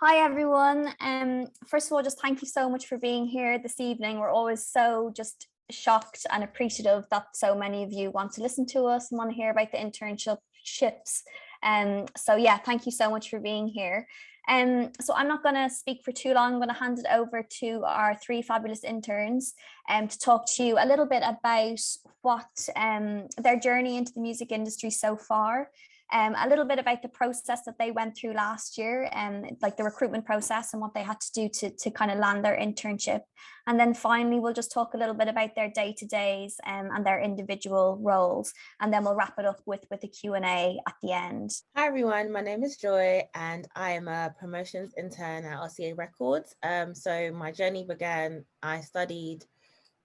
Hi everyone. First of all, just thank you so much for being here this evening. We're always so just shocked and appreciative that so many of you want to listen to us and want to hear about the internships. So yeah, thank you so much for being here. So I'm not going to speak for too long. I'm going to hand it over to our three fabulous interns to talk to you a little bit about what their journey into the music industry so far. A little bit about the process that they went through last year, like the recruitment process and what they had to do to kind of land their internship. And then finally, we'll just talk a little bit about their day-to-days and their individual roles. And then we'll wrap it up with a Q&A at the end. Hi everyone, my name is Joy and I am a promotions intern at RCA Records. So my journey began, I studied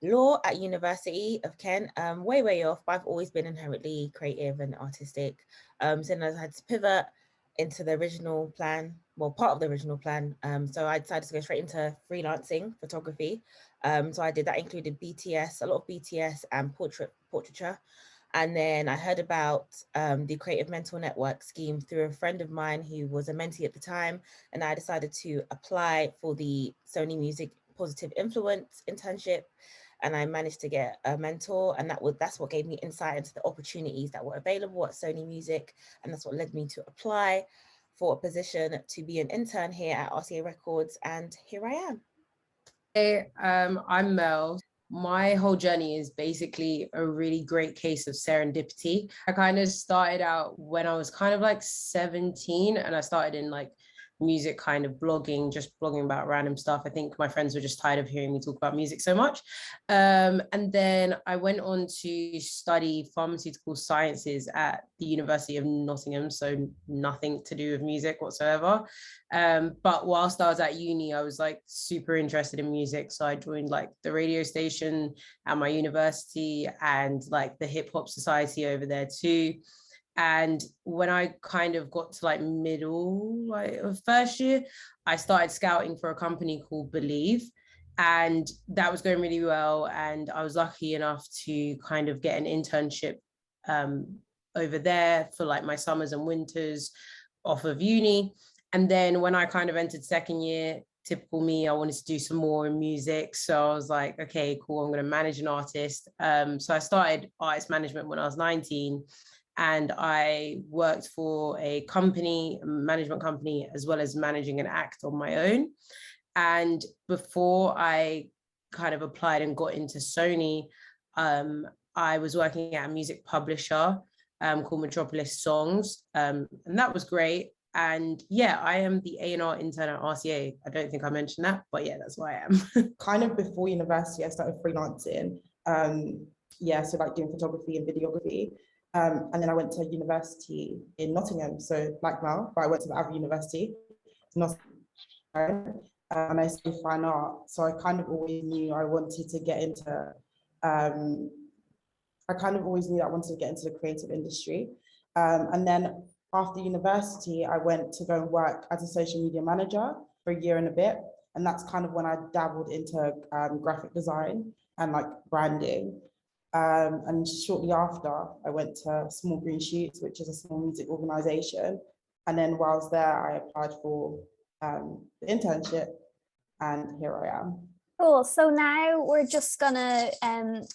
law at University of Kent, way off, but I've always been inherently creative and artistic. So then I had to pivot into the original plan, well, part of the original plan. So I decided to go straight into freelancing photography. So I did that, included BTS, a lot of BTS and portraiture. And then I heard about the Creative Mentor Network scheme through a friend of mine who was a mentee at the time. And I decided to apply for the Sony Music Positive Influence internship. And I managed to get a mentor, and that's what gave me insight into the opportunities that were available at Sony Music. And that's what led me to apply for a position to be an intern here at RCA Records. And here I am. Hey, I'm Mel. My whole journey is basically a really great case of serendipity. I kind of started out when I was kind of like 17, and I started in like music kind of blogging, just blogging about random stuff. I think my friends were just tired of hearing me talk about music so much. And then I went on to study pharmaceutical sciences at the University of Nottingham, so nothing to do with music whatsoever. But whilst I was at uni, I was like super interested in music. So I joined like the radio station at my university and like the hip hop society over there too. And when I kind of got to like middle of first year, I started scouting for a company called Believe. And that was going really well. And I was lucky enough to kind of get an internship over there for like my summers and winters off of uni. And then when I kind of entered second year, typical me, I wanted to do some more in music. So I was like, okay, cool, I'm going to manage an artist. So I started artist management when I was 19. And I worked for a management company, as well as managing an act on my own. And before I kind of applied and got into Sony, I was working at a music publisher called Metropolis Songs. And that was great. And yeah, I am the A&R intern at RCA. I don't think I mentioned that, but yeah, that's why I am. Kind of before university, I started freelancing. So like doing photography and videography. And then I went to university in Nottingham, so like Mel, but I went to the other university, and I studied fine art. So I kind of always knew I wanted to get into, the creative industry. And then after university, I went to go and work as a social media manager for a year and a bit. And that's kind of when I dabbled into graphic design and like branding. And shortly after, I went to Small Green Shoots, which is a small music organization. And then while I was there, I applied for the internship, and here I am. Cool. So now we're just gonna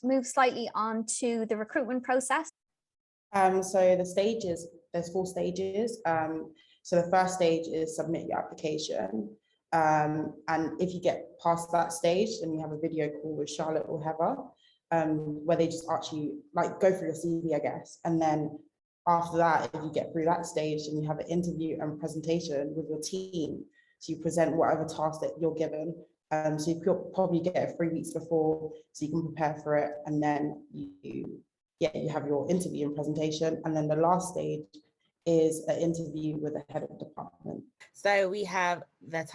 move slightly on to the recruitment process. So there's 4 stages. So the first stage is submit your application. And if you get past that stage, then you have a video call with Charlotte or Heather. Where they just actually like go through your CV, I guess. And then after that, if you get through that stage, then you have an interview and presentation with your team. So you present whatever task that you're given. So you probably get it 3 weeks before, so you can prepare for it. And then you have your interview and presentation. And then the last stage is an interview with the head of department. So we have the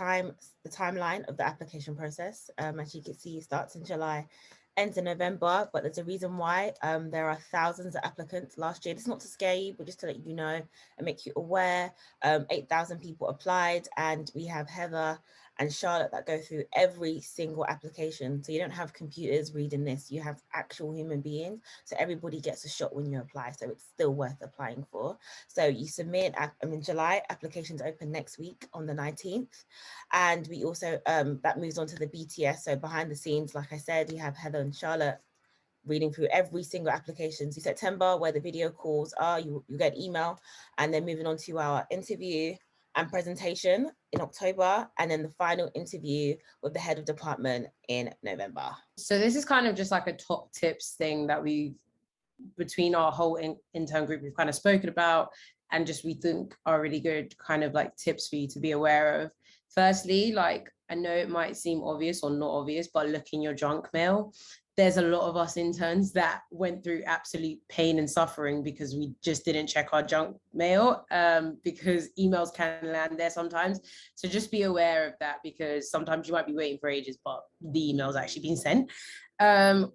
timeline of the application process. As you can see, starts in July, ends in November, but there's a reason why. There are thousands of applicants last year. It's not to scare you, but just to let you know and make you aware. 8,000 people applied, and we have Heather and Charlotte that go through every single application. So you don't have computers reading this, you have actual human beings. So everybody gets a shot when you apply. So it's still worth applying for. So you submit, in July, applications open next week on the 19th. And we also, that moves on to the BTS. So behind the scenes, like I said, you have Heather and Charlotte reading through every single application. So September, where the video calls are, you get email, and then moving on to our interview and presentation in October, and then the final interview with the head of department in November. So this is kind of just like a top tips thing that between our whole intern group, we've kind of spoken about, and just we think are really good kind of like tips for you to be aware of. Firstly, like, I know it might seem obvious or not obvious, but look in your junk mail. There's a lot of us interns that went through absolute pain and suffering because we just didn't check our junk mail, because emails can land there sometimes. So just be aware of that, because sometimes you might be waiting for ages, but the email's actually been sent.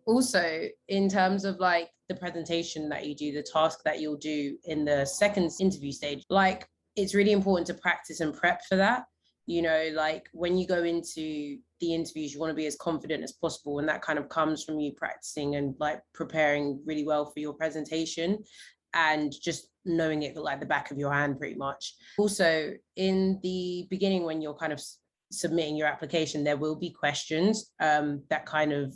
Also, in terms of like the presentation that you do, the task that you'll do in the second interview stage, like, it's really important to practice and prep for that. You know, like when you go into the interviews, you want to be as confident as possible. And that kind of comes from you practicing and like preparing really well for your presentation and just knowing it like the back of your hand pretty much. Also, in the beginning, when you're kind of submitting your application, there will be questions that kind of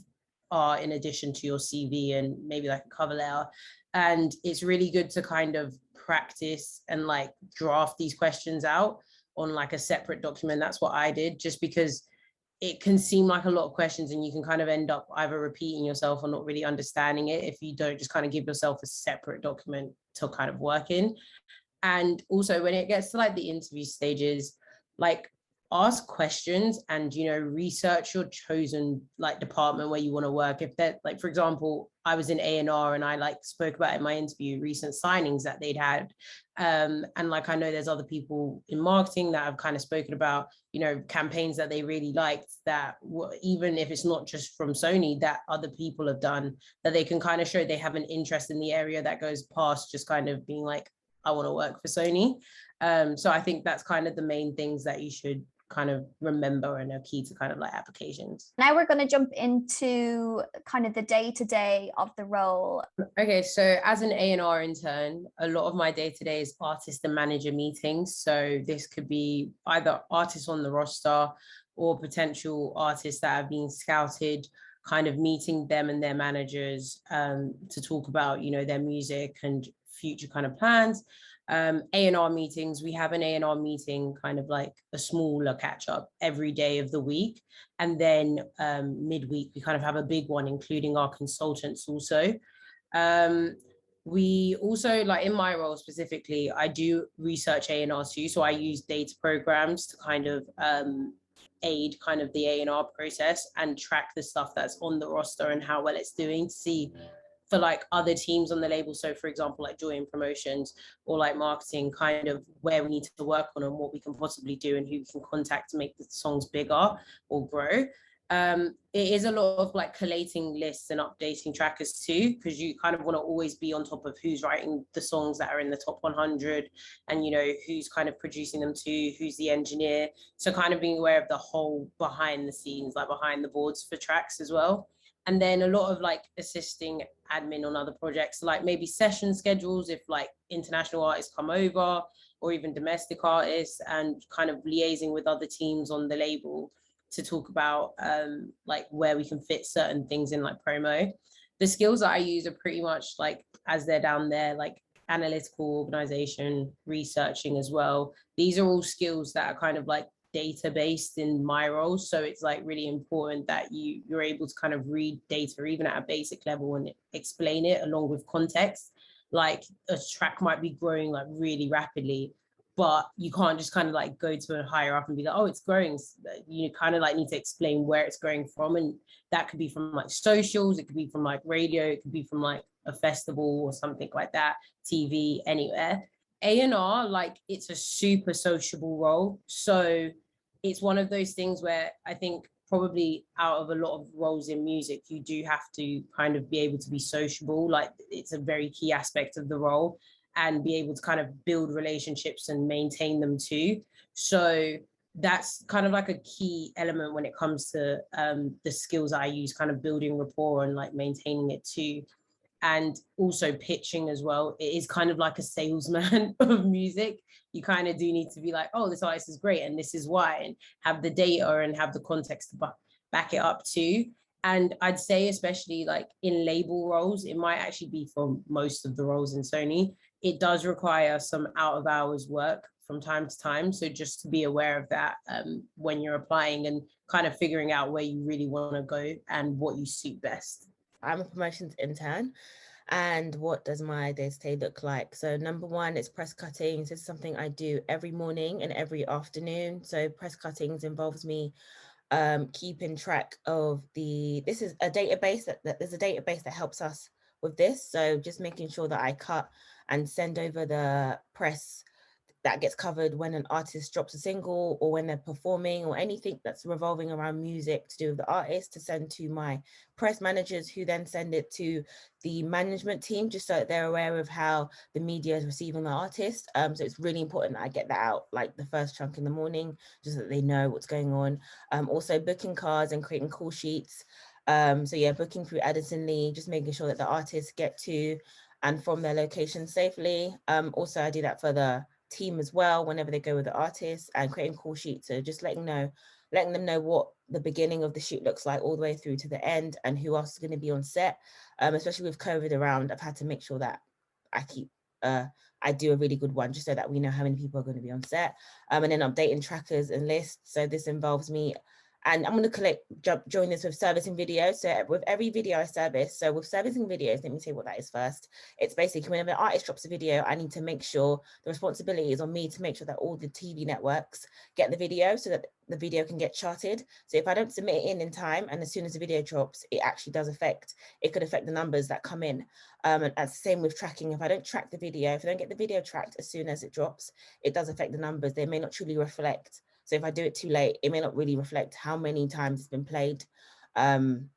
are in addition to your CV and maybe like a cover letter. And it's really good to kind of practice and like draft these questions out on like a separate document. That's what I did, just because it can seem like a lot of questions and you can kind of end up either repeating yourself or not really understanding it if you don't just kind of give yourself a separate document to kind of work in. And also when it gets to like the interview stages, like ask questions and, you know, research your chosen like department where you want to work. If that, like, for example, I was in A&R and I like spoke about in my interview recent signings that they'd had. And like, I know there's other people in marketing that have kind of spoken about, you know, campaigns that they really liked that even if it's not just from Sony, that other people have done, that they can kind of show they have an interest in the area that goes past just kind of being like, I want to work for Sony. So I think that's kind of the main things that you should kind of remember and are key to kind of like applications. Now we're going to jump into kind of the day-to-day of the role. Okay, so as an A&R intern, a lot of my day-to-day is artist and manager meetings. So this could be either artists on the roster or potential artists that have been scouted, kind of meeting them and their managers to talk about, you know, their music and future kind of plans. A&R meetings, we have an A&R meeting, kind of like a smaller catch up every day of the week. And then midweek, we kind of have a big one, including our consultants also. We also, like in my role specifically, I do research A&R too. So I use data programs to kind of aid kind of the A&R process and track the stuff that's on the roster and how well it's doing, to see for like other teams on the label. So for example, like Joy in promotions or like marketing, kind of where we need to work on and what we can possibly do and who we can contact to make the songs bigger or grow. It is a lot of like collating lists and updating trackers too, because you kind of want to always be on top of who's writing the songs that are in the top 100 and, you know, who's kind of producing them too, who's the engineer. So kind of being aware of the whole behind the scenes, like behind the boards for tracks as well. And then a lot of like assisting admin on other projects, like maybe session schedules if like international artists come over or even domestic artists, and kind of liaising with other teams on the label to talk about like where we can fit certain things in like promo. The skills that I use are pretty much like, as they're down there, like analytical organization, researching as well. These are all skills that are kind of like data based in my role, so it's like really important that you're able to kind of read data even at a basic level and explain it along with context. Like a track might be growing like really rapidly, but you can't just kind of like go to a higher up and be like, oh, it's growing. You kind of like need to explain where it's growing from, and that could be from like socials, it could be from like radio, it could be from like a festival or something like that, TV, anywhere. A&R, like, it's a super sociable role. So it's one of those things where I think probably out of a lot of roles in music, you do have to kind of be able to be sociable. Like, it's a very key aspect of the role, and be able to kind of build relationships and maintain them too. So that's kind of like a key element when it comes to the skills I use, kind of building rapport and like maintaining it too. And also pitching as well. It is kind of like a salesman of music. You kind of do need to be like, oh, this artist is great and this is why, and have the data and have the context to back it up too. And I'd say, especially like in label roles, it might actually be for most of the roles in Sony, it does require some out of hours work from time to time. So just to be aware of that when you're applying and kind of figuring out where you really want to go and what you suit best. I'm a promotions intern. And what does my day-to-day look like? So number one is press cuttings. This is something I do every morning and every afternoon. So press cuttings involves me keeping track of this is a database there's a database that helps us with this. So just making sure that I cut and send over the press that gets covered when an artist drops a single or when they're performing or anything that's revolving around music to do with the artist, to send to my press managers, who then send it to the management team, just so that they're aware of how the media is receiving the artist. So it's really important that I get that out like the first chunk in the morning, just so that they know what's going on. Also booking cards and creating call sheets. So yeah, booking through Addison Lee, just making sure that the artists get to and from their location safely. Also I do that for the team as well whenever they go with the artist, and creating call sheets, so just letting them know what the beginning of the shoot looks like all the way through to the end, and who else is going to be on set. Especially with COVID around, I've had to make sure that I do a really good one, just so that we know how many people are going to be on set. And then updating trackers and lists. So this involves me, and I'm going to join this with servicing videos. So with every video I service, so with servicing videos, let me say what that is first. It's basically whenever an artist drops a video, I need to make sure the responsibility is on me to make sure that all the TV networks get the video so that the video can get charted. So if I don't submit it in time, and as soon as the video drops, it actually does it could affect the numbers that come in. And that's the same with tracking. If I don't track the video, if I don't get the video tracked as soon as it drops, it does affect the numbers. They may not truly reflect. So if I do it too late, it may not really reflect how many times it's been played. How many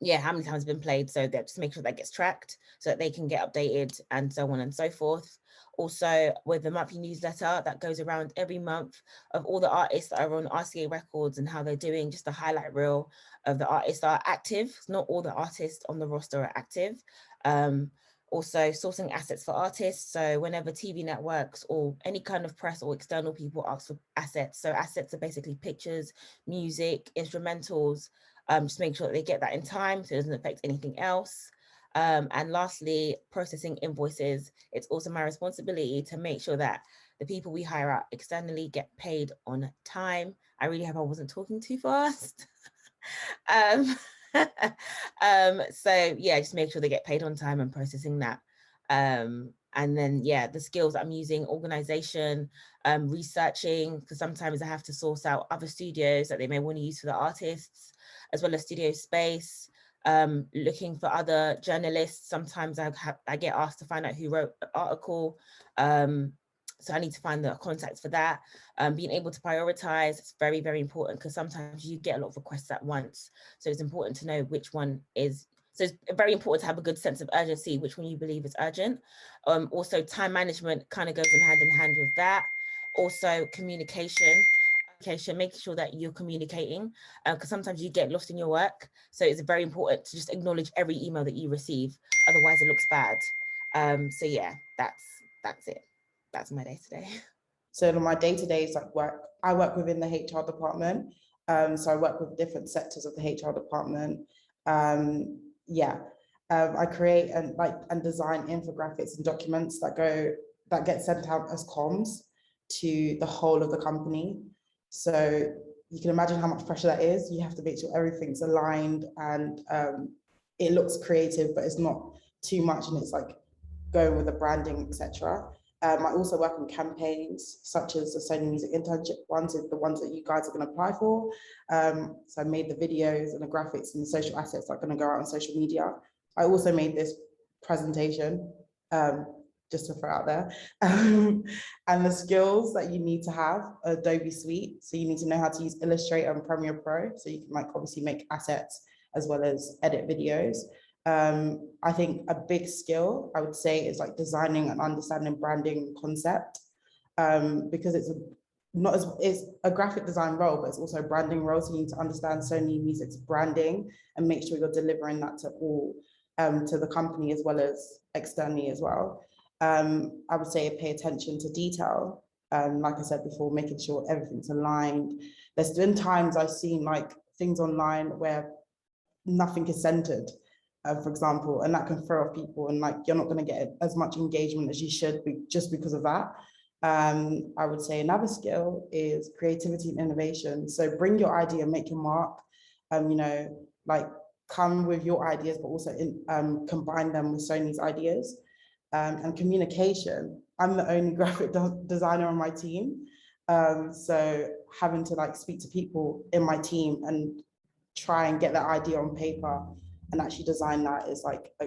times it's been played. So that just make sure that gets tracked so that they can get updated and so on and so forth. Also with the monthly newsletter that goes around every month of all the artists that are on RCA Records and how they're doing, just a highlight reel of the artists that are active. Not all the artists on the roster are active. Also sourcing assets for artists. So whenever TV networks or any kind of press or external people ask for assets, so assets are basically pictures, music, instrumentals, just make sure that they get that in time so it doesn't affect anything else. And lastly, processing invoices. It's also my responsibility to make sure that the people we hire out externally get paid on time. I really hope I wasn't talking too fast. So yeah, just make sure they get paid on time and processing that. And then yeah, the skills I'm using: organization, researching, because sometimes I have to source out other studios that they may want to use for the artists, as well as studio space, looking for other journalists. Sometimes I get asked to find out who wrote an article. So I need to find the contacts for that. Being able to prioritize, it's very, very important, because sometimes you get a lot of requests at once. So it's important to know which one is, so it's very important to have a good sense of urgency, which one you believe is urgent. Also time management kind of goes in hand with that. Also communication, making sure that you're communicating, because sometimes you get lost in your work. So it's very important to just acknowledge every email that you receive, otherwise it looks bad. So yeah, that's it. That's my day to day. So my day to day is like work. I work within the HR department. So I work with different sectors of the HR department. I create and design infographics and documents that get sent out as comms to the whole of the company. So you can imagine how much pressure that is. You have to make sure everything's aligned and it looks creative, but it's not too much, and it's like going with the branding, etc. I also work on campaigns such as the Sony Music Internship ones, the ones that you guys are going to apply for. So I made the videos and the graphics and the social assets that are going to go out on social media. I also made this presentation, just to throw out there. And the skills that you need to have: Adobe Suite. So you need to know how to use Illustrator and Premiere Pro. So you can obviously make assets as well as edit videos. I think a big skill I would say is designing and understanding branding concept, because not as, it's a graphic design role, but it's also a branding role. So you need to understand Sony Music's branding and make sure you're delivering that to all, to the company as well as externally as well. I would say pay attention to detail. Like I said before, making sure everything's aligned. There's been times I've seen like things online where nothing is centered, for example, and that can throw off people, and like you're not going to get as much engagement as you should be just because of that. I would say another skill is creativity and innovation. So bring your idea, make your mark, you know, like come with your ideas, but also combine them with Sony's ideas. And communication. I'm the only graphic designer on my team. So having to like speak to people in my team and try and get that idea on paper and actually design that is like a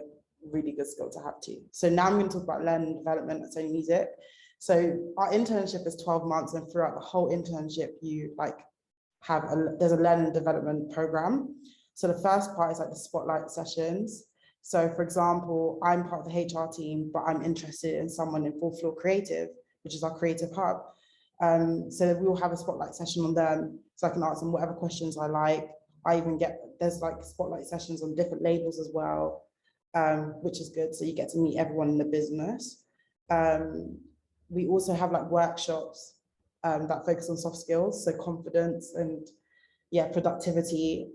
really good skill to have too. So now I'm going to talk about learning and development at Sony Music. So our internship is 12 months, and throughout the whole internship, you like there's a learning and development program. So the first part is like the spotlight sessions. So for example, I'm part of the HR team, but I'm interested in someone in Full Floor Creative, which is our creative hub. So we will have a spotlight session on them, so I can ask them whatever questions I like. There's like spotlight sessions on different labels as well, which is good. So you get to meet everyone in the business. We also have like workshops that focus on soft skills, so confidence and productivity.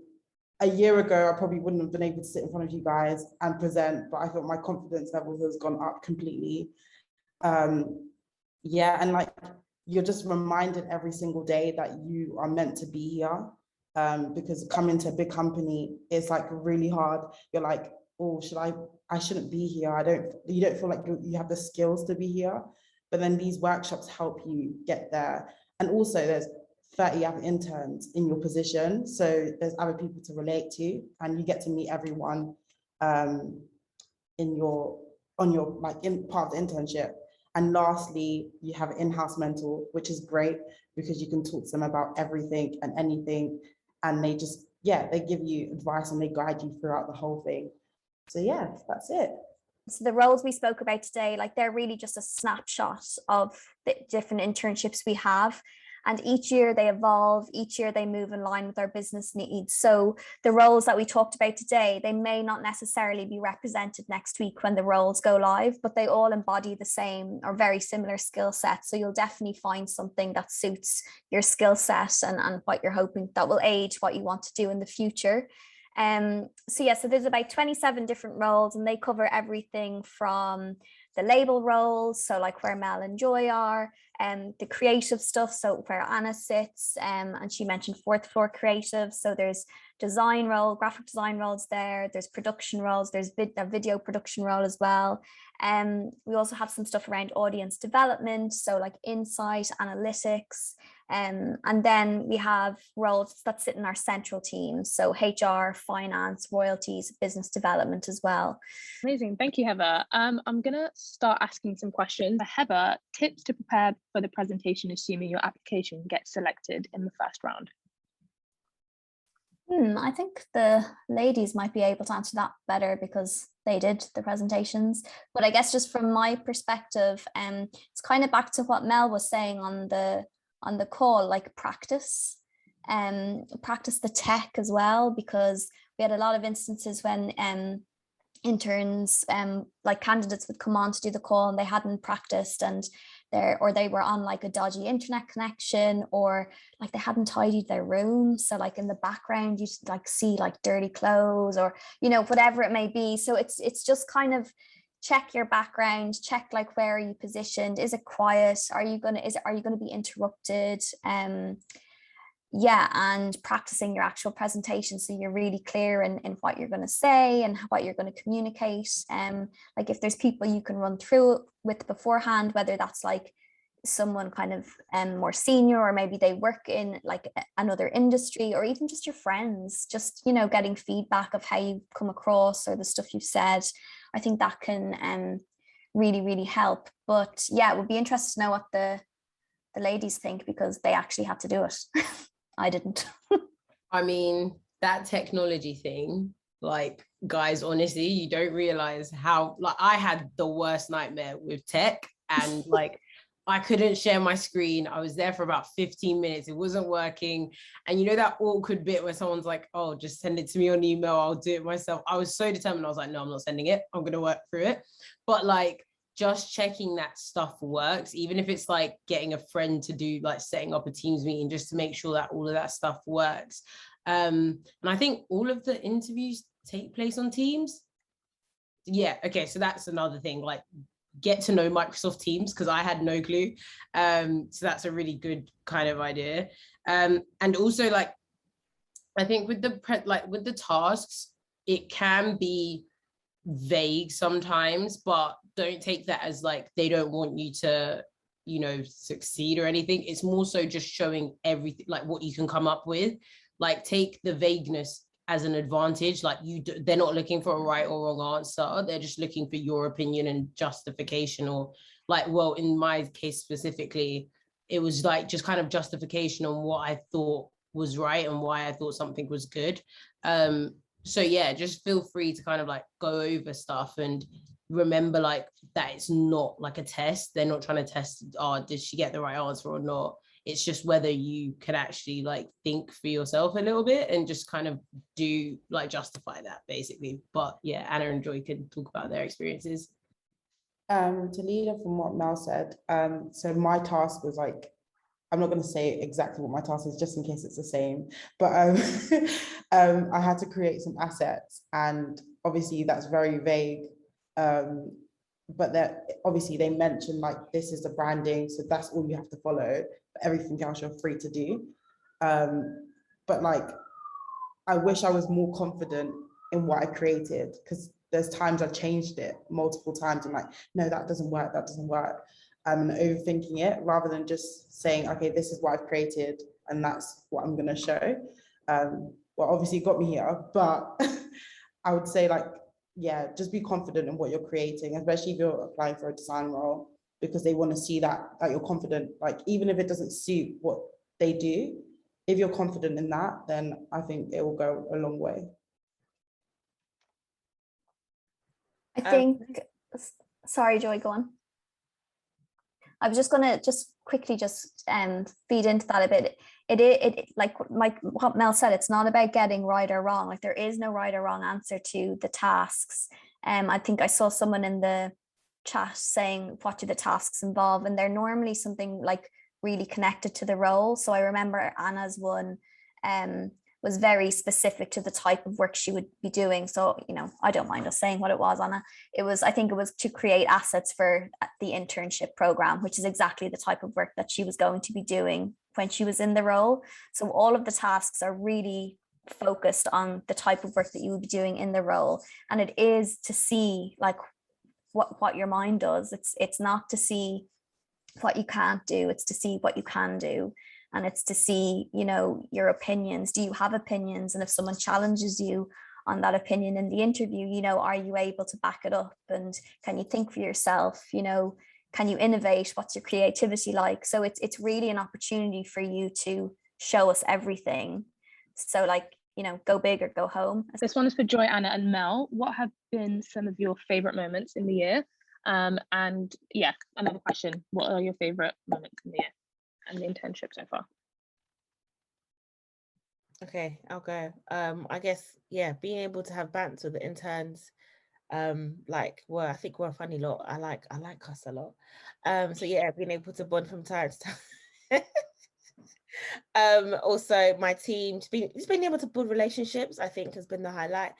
A year ago, I probably wouldn't have been able to sit in front of you guys and present, but I thought my confidence level has gone up completely. And like you're just reminded every single day that you are meant to be here, because coming to a big company is like really hard. You're like, oh, I shouldn't be here. You don't feel like you have the skills to be here, but then these workshops help you get there. And also there's 30 other interns in your position, so there's other people to relate to, and you get to meet everyone in part of the internship. And lastly, you have an in-house mentor, which is great because you can talk to them about everything and anything, and they just they give you advice and they guide you throughout the whole thing. So yeah, that's it. So the roles we spoke about today, like they're really just a snapshot of the different internships we have. And each year they evolve, each year they move in line with our business needs. So the roles that we talked about today, they may not necessarily be represented next week when the roles go live, but they all embody the same or very similar skill sets. So you'll definitely find something that suits your skill set and what you're hoping that will aid what you want to do in the future. So there's about 27 different roles, and they cover everything from the label roles, so like where Mel and Joy are, the creative stuff, so where Anna sits, and she mentioned fourth floor creative. So there's design role, graphic design roles there's production roles, there's a video production role as well. We also have some stuff around audience development, so like insight, analytics, and then we have roles that sit in our central teams, so HR, finance, royalties, business development as well. Amazing, thank you, Heather. I'm gonna start asking some questions. Heather, tips to prepare for the presentation, assuming your application gets selected in the first round. I think the ladies might be able to answer that better because they did the presentations. But I guess just from my perspective, it's kind of back to what Mel was saying on the call, like practice the tech as well, because we had a lot of instances when interns, like candidates would come on to do the call and they hadn't practiced, and they were on like a dodgy internet connection, or like they hadn't tidied their room, so like in the background you like see like dirty clothes, or whatever it may be. So it's just kind of check your background, check like where are you positioned, is it quiet, are you going to be interrupted, and practicing your actual presentation so you're really clear in what you're going to say and what you're going to communicate. Like if there's people you can run through it with beforehand, whether that's like someone kind of more senior, or maybe they work in like another industry, or even just your friends, just getting feedback of how you come across or the stuff you've said. I think that can really, really help. But yeah, it would be interested to know what the ladies think, because they actually had to do it. I didn't. I mean, that technology thing, like, guys, honestly, you don't realize how, like, I had the worst nightmare with tech, and like I couldn't share my screen. I was there for about 15 minutes. It wasn't working. And you know that awkward bit where someone's like, oh, just send it to me on email. I'll do it myself. I was so determined. I was like, no, I'm not sending it. I'm going to work through it. But like, just checking that stuff works, even if it's like getting a friend to do, like setting up a Teams meeting, just to make sure that all of that stuff works. And I think all of the interviews take place on Teams. Yeah, okay, so that's another thing, like get to know Microsoft Teams, because I had no clue. So that's a really good kind of idea. And also, like, I think with the tasks, it can be vague sometimes, but don't take that as like they don't want you to, you know, succeed or anything. It's more so just showing everything, like what you can come up with. Like, take the vagueness as an advantage. Like, they're not looking for a right or wrong answer. They're just looking for your opinion and justification, or like, well, in my case specifically, it was like just kind of justification on what I thought was right and why I thought something was good. So yeah, just feel free to kind of like go over stuff and remember like that it's not like a test. They're not trying to test, oh, did she get the right answer or not? It's just whether you can actually like think for yourself a little bit and just kind of do like justify that basically. But yeah, Anna and Joy can talk about their experiences. To lead up from what Mel said, so my task was like, I'm not going to say exactly what my task is just in case it's the same, but I had to create some assets, and obviously that's very vague. But that obviously they mentioned like this is the branding, so that's all you have to follow. But everything else you're free to do. But like, I wish I was more confident in what I created, because there's times I changed it multiple times. I'm like, no, that doesn't work. That doesn't work. And overthinking it rather than just saying, okay, this is what I've created and that's what I'm going to show. Well, obviously it got me here, but I would say like, yeah, just be confident in what you're creating, especially if you're applying for a design role, because they want to see that you're confident. Like, even if it doesn't suit what they do, if you're confident in that, then I think it will go a long way. I think, sorry, Joy, go on. I was just gonna quickly feed into that a bit. It like what Mel said, it's not about getting right or wrong. Like, there is no right or wrong answer to the tasks. I think I saw someone in the chat saying, what do the tasks involve? And they're normally something like really connected to the role. So I remember Anna's one was very specific to the type of work she would be doing. So, you know, I don't mind us saying what it was, Anna. I think it was to create assets for the internship program, which is exactly the type of work that she was going to be doing when she was in the role. So all of the tasks are really focused on the type of work that you would be doing in the role. And it is to see like what your mind does. It's not to see what you can't do, it's to see what you can do. And it's to see, you know, your opinions. Do you have opinions? And if someone challenges you on that opinion in the interview, you know, are you able to back it up? And can you think for yourself? You know, can you innovate? What's your creativity like? So it's really an opportunity for you to show us everything. So like, you know, go big or go home. This one is for Joy, Anna and Mel. What have been some of your favorite moments in the year? And yeah, another question, what are your favorite moments in the year and the internship so far? Okay, I'll go. I guess, yeah, being able to have banter with the interns, like, well, I think we're a funny lot. I like us a lot. So yeah, being able to bond from time to time. Also my team, just being able to build relationships, I think has been the highlight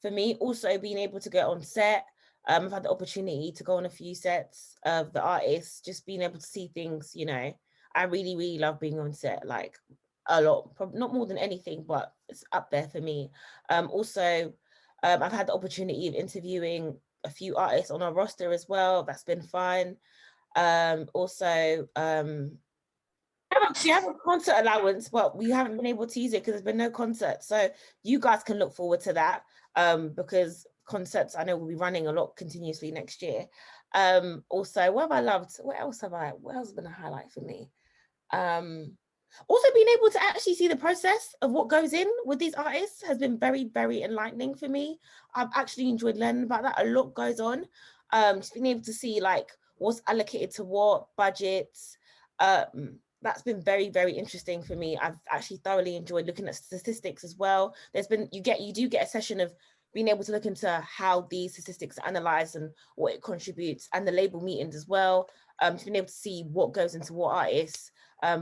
for me. Also being able to get on set. I've had the opportunity to go on a few sets of the artists, just being able to see things, you know. I really, really love being on set, like a lot, probably not more than anything, but it's up there for me. Also, I've had the opportunity of interviewing a few artists on our roster as well. That's been fun. Also, actually have a concert allowance, but we haven't been able to use it because there's been no concert. So you guys can look forward to that, because concerts I know will be running a lot continuously next year. Also, what have I loved? What else has been a highlight for me? Also being able to actually see the process of what goes in with these artists has been very, very enlightening for me. I've actually enjoyed learning about that. A lot goes on. Just being able to see like what's allocated to what, budgets. That's been very, very interesting for me. I've actually thoroughly enjoyed looking at statistics as well. You do get a session of being able to look into how these statistics are analyzed and what it contributes, and the label meetings as well, to being able to see what goes into what artists,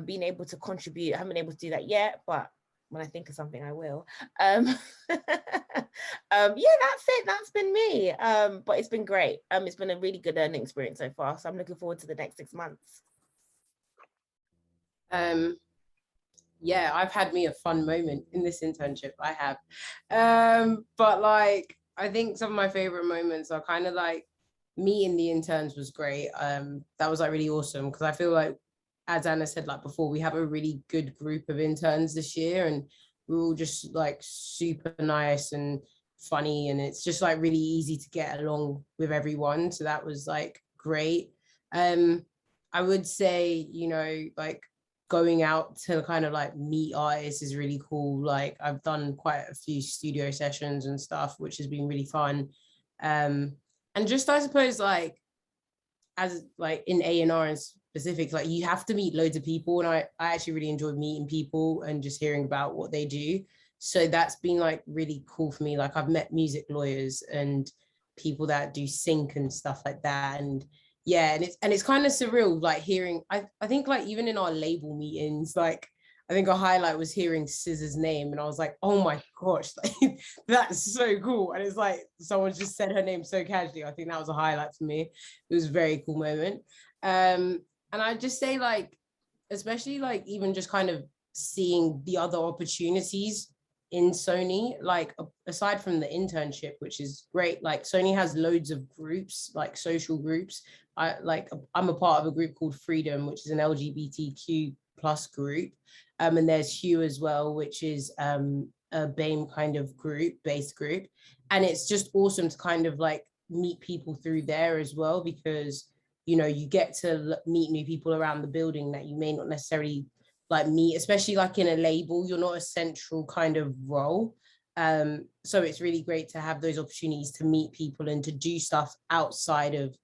being able to contribute. I haven't been able to do that yet, but when I think of something, I will. Yeah, that's it. That's been me. But it's been great. It's been a really good learning experience so far. So I'm looking forward to the next 6 months. Yeah, I've had me a fun moment in this internship. I have. But like, I think some of my favorite moments are kind of like meeting the interns was great. That was like really awesome because I feel like, as Anna said like before, we have a really good group of interns this year, and we're all just like super nice and funny, and it's just like really easy to get along with everyone. So that was like great. I would say, you know, like going out to kind of like meet artists is really cool. Like I've done quite a few studio sessions and stuff, which has been really fun. And just, I suppose, like as like in A&R and specific, like you have to meet loads of people, and I actually really enjoyed meeting people and just hearing about what they do. So that's been like really cool for me. Like I've met music lawyers and people that do sync and stuff like that, and yeah, and it's kind of surreal, like hearing, I think like even in our label meetings, like I think a highlight was hearing SZA's name, and I was like, oh my gosh, like that's so cool. And it's like someone just said her name so casually. I think that was a highlight for me. It was a very cool moment. And I just say, like, especially like even just kind of seeing the other opportunities in Sony, like aside from the internship, which is great, like Sony has loads of groups, like social groups. I'm a part of a group called Freedom, which is an LGBTQ plus group. And there's Hue as well, which is a BAME kind of based group. And it's just awesome to kind of like meet people through there as well, because, you know, you get to meet new people around the building that you may not necessarily like meet, especially like in a label. You're not a central kind of role. So it's really great to have those opportunities to meet people and to do stuff outside of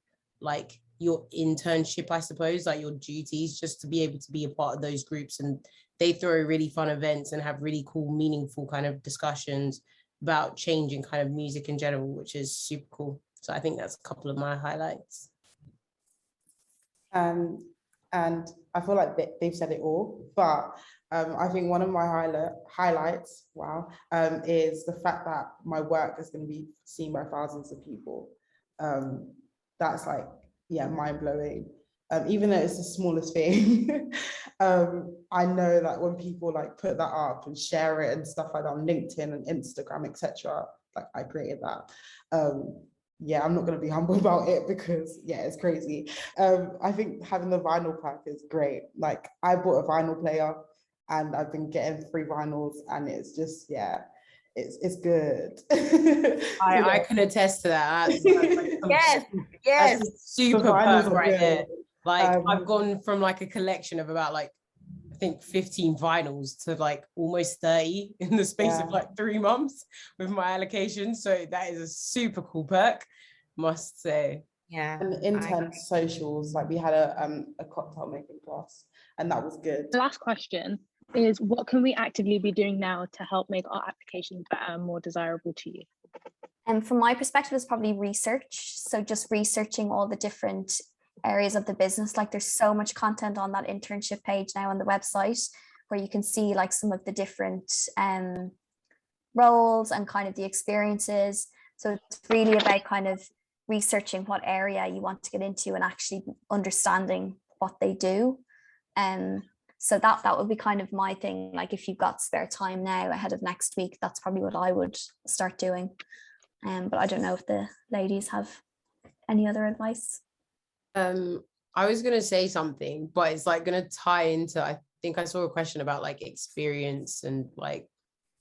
like your internship, I suppose, like your duties, just to be able to be a part of those groups. And they throw really fun events and have really cool, meaningful kind of discussions about changing kind of music in general, which is super cool. So I think that's a couple of my highlights. And I feel like they've said it all, but I think one of my highlights, is the fact that my work is going to be seen by thousands of people. That's like, yeah, mind-blowing. Even though it's the smallest thing, I know that when people like put that up and share it and stuff like that on LinkedIn and Instagram, etc., like I created that. Yeah, I'm not going to be humble about it because, yeah, it's crazy. I think having the vinyl pack is great. Like I bought a vinyl player and I've been getting free vinyls, and it's just, yeah, it's good. I can attest to that. Yes. That's super perk right there. Like I've gone from like a collection of about like, I think 15 vinyls to like almost 30 in the space of like 3 months with my allocation. So that is a super cool perk, must say. Yeah. And intern socials, like we had a cocktail making class, and that was good. The last question is, what can we actively be doing now to help make our applications better and more desirable to you? And from my perspective, it's probably research. So just researching all the different areas of the business. Like there's so much content on that internship page now on the website where you can see like some of the different roles and kind of the experiences. So it's really about kind of researching what area you want to get into and actually understanding what they do. So that would be kind of my thing. Like if you've got spare time now ahead of next week, that's probably what I would start doing. But I don't know if the ladies have any other advice. I was gonna say something, but it's like gonna tie into, I think I saw a question about like experience and like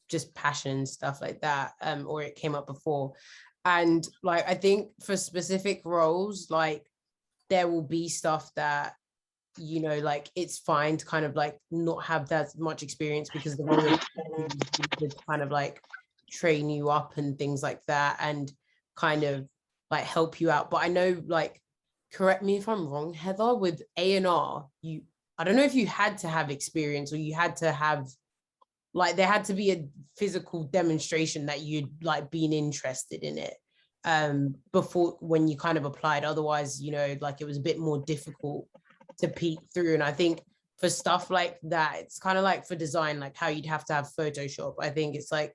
just passion and stuff like that, or it came up before. And like I think for specific roles, like there will be stuff that, you know, like it's fine to kind of like not have that much experience because the role is kind of like train you up and things like that and kind of like help you out. But I know like correct me if I'm wrong, Heather, with A&R, I don't know if you had to have experience or you had to have, like, there had to be a physical demonstration that you'd like been interested in it before, when you kind of applied. Otherwise, you know, like, it was a bit more difficult to peek through. And I think for stuff like that, it's kind of like for design, like how you'd have to have Photoshop. I think it's like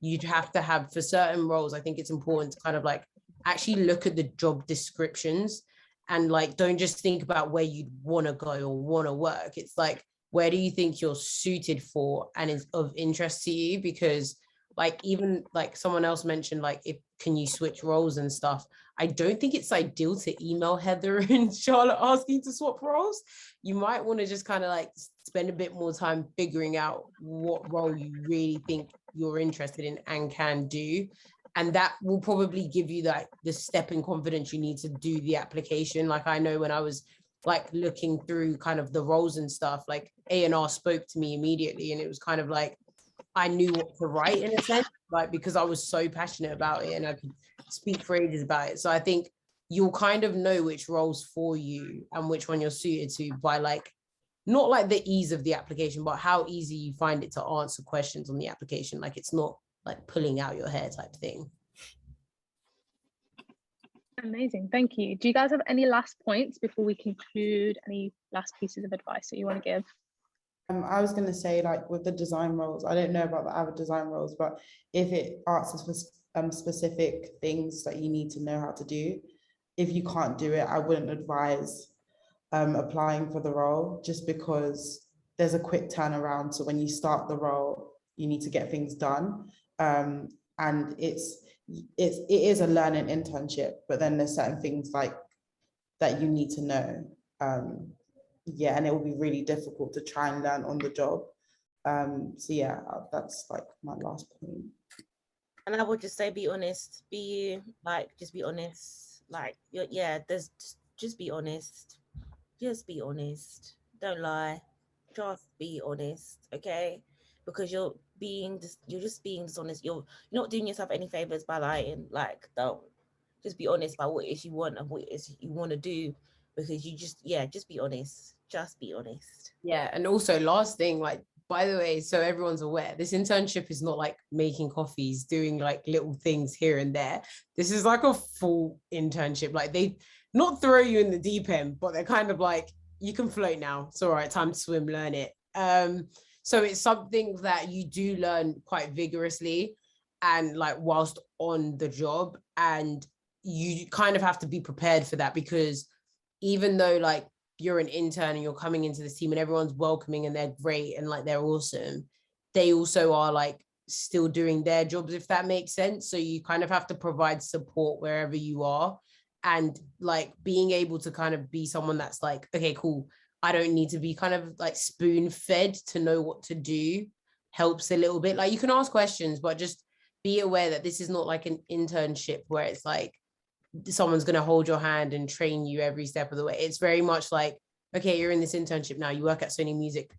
you'd have to have, for certain roles, I think it's important to kind of like actually look at the job descriptions and like don't just think about where you'd want to go or want to work. It's like, where do you think you're suited for and is of interest to you? Because like, even like someone else mentioned, like, if can you switch roles and stuff, I don't think it's ideal to email Heather and Charlotte asking to swap roles. You might want to just kind of like spend a bit more time figuring out what role you really think you're interested in and can do. And that will probably give you like the step in confidence you need to do the application. Like, I know when I was like looking through kind of the roles and stuff, like A&R spoke to me immediately, and it was kind of like, I knew what to write in a sense, like, because I was so passionate about it and I could speak for ages about it. So I think you'll kind of know which roles for you and which one you're suited to by like, not like the ease of the application, but how easy you find it to answer questions on the application. Like, it's not like pulling out your hair type thing. Amazing, thank you. Do you guys have any last points before we conclude? Any last pieces of advice that you want to give? I was going to say, like, with the design roles, I don't know about the other design roles, but if it asks for specific things that you need to know how to do, if you can't do it, I wouldn't advise applying for the role, just because there's a quick turnaround. So when you start the role, you need to get things done. And it is a learning internship, but then there's certain things like that you need to know. Yeah, and it will be really difficult to try and learn on the job. So yeah, that's like my last point. And I would just say, be honest, be you, like, just be honest. Like, just be honest. Just be honest. Don't lie. Just be honest, okay? Because you're just being dishonest. You're not doing yourself any favors by lying. Like, don't. Just be honest about what it is you want and what it is you want to do, because just be honest. Just be honest. Yeah. And also, last thing, like, by the way, so everyone's aware, this internship is not like making coffees, doing like little things here and there. This is like a full internship. Like, they not throw you in the deep end, but they're kind of like, you can float now. It's all right, time to swim, learn it. So it's something that you do learn quite vigorously and like whilst on the job, and you kind of have to be prepared for that, because even though like you're an intern and you're coming into this team and everyone's welcoming and they're great and like they're awesome, they also are like still doing their jobs, if that makes sense. So you kind of have to provide support wherever you are, and like being able to kind of be someone that's like, okay, cool, I don't need to be kind of like spoon fed to know what to do, helps a little bit. Like, you can ask questions, but just be aware that this is not like an internship where it's like someone's going to hold your hand and train you every step of the way. It's very much like, okay, you're in this internship now, you work at Sony Music,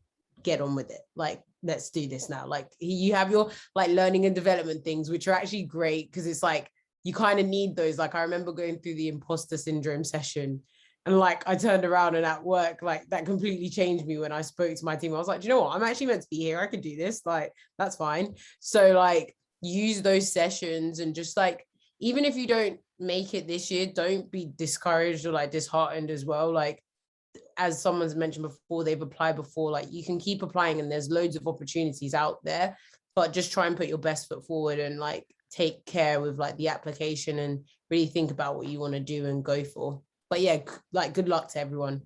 get on with it. Like, let's do this now. Like, you have your like learning and development things, which are actually great, because it's like, you kind of need those. Like, I remember going through the imposter syndrome session, and like, I turned around and at work, like, that completely changed me when I spoke to my team. I was like, do you know what? I'm actually meant to be here. I can do this. Like, that's fine. So like, use those sessions, and just like, even if you don't make it this year, don't be discouraged or like disheartened as well. Like, as someone's mentioned before, they've applied before, like, you can keep applying and there's loads of opportunities out there, but just try and put your best foot forward and like take care with like the application and really think about what you want to do and go for. But yeah, like, good luck to everyone.